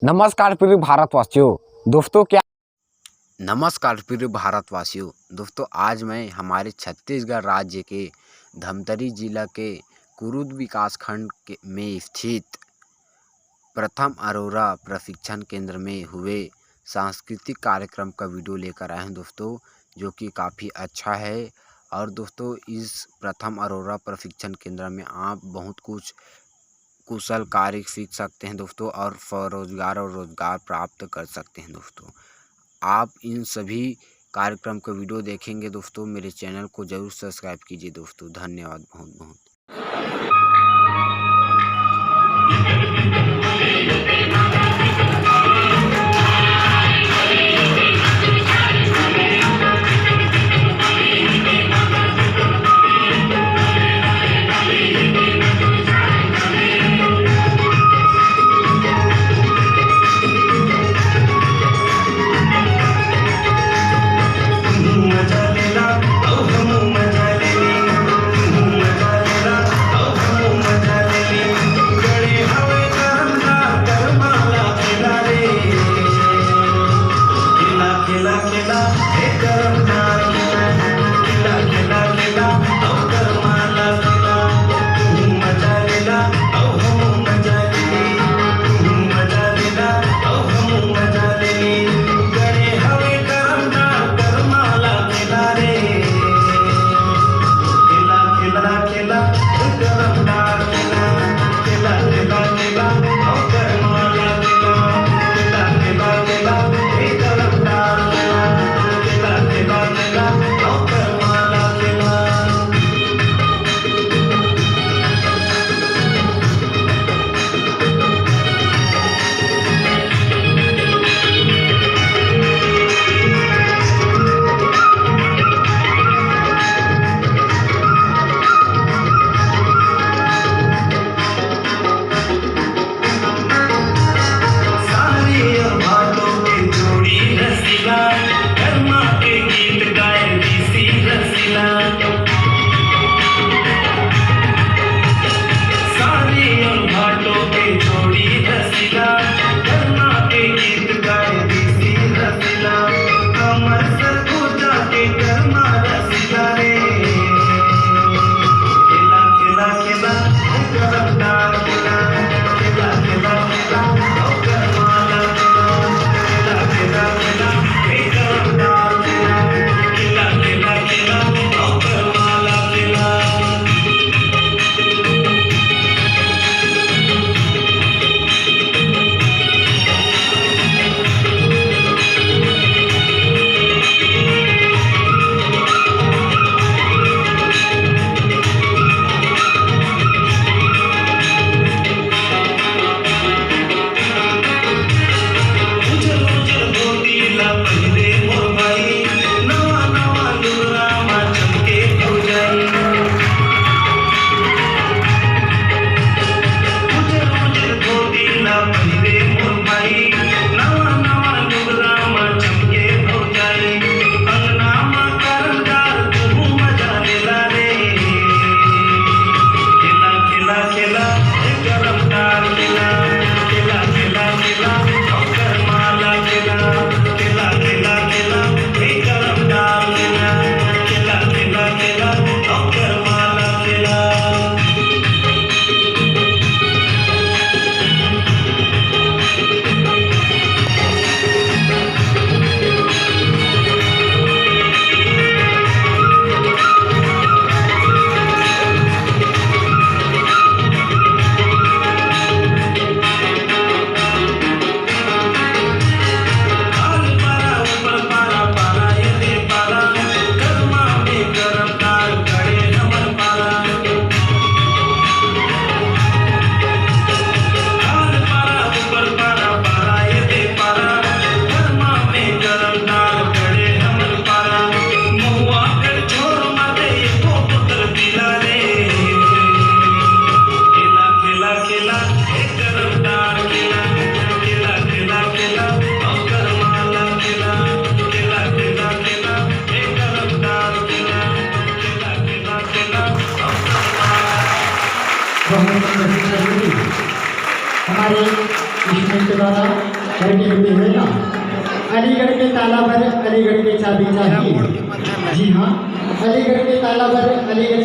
नमस्कार प्रिय भारतवासियों। दोस्तों क्या नमस्कार प्रिय भारतवासियों। दोस्तों आज मैं हमारे छत्तीसगढ़ राज्य के धमतरी जिला के कुरुद विकासखंड में स्थित प्रथम अरोरा प्रशिक्षण केंद्र में हुए सांस्कृतिक कार्यक्रम का वीडियो लेकर आए हैं दोस्तों, जो कि काफ़ी अच्छा है। और दोस्तों इस प्रथम अरोरा प्रशिक्षण केंद्र में आप बहुत कुछ कुशल कार्य सीख सकते हैं दोस्तों, और स्वरोजगार और रोजगार प्राप्त कर सकते हैं दोस्तों। आप इन सभी कार्यक्रम का वीडियो देखेंगे दोस्तों। मेरे चैनल को ज़रूर सब्सक्राइब कीजिए दोस्तों। धन्यवाद बहुत बहुत। हमारे स्टूडेंट के द्वारा करके होते हैं ना, अलीगढ़ के ताला भर अलीगढ़ के चाबी चाहिए। जी हाँ, अलीगढ़ के ताला भर अलीगढ़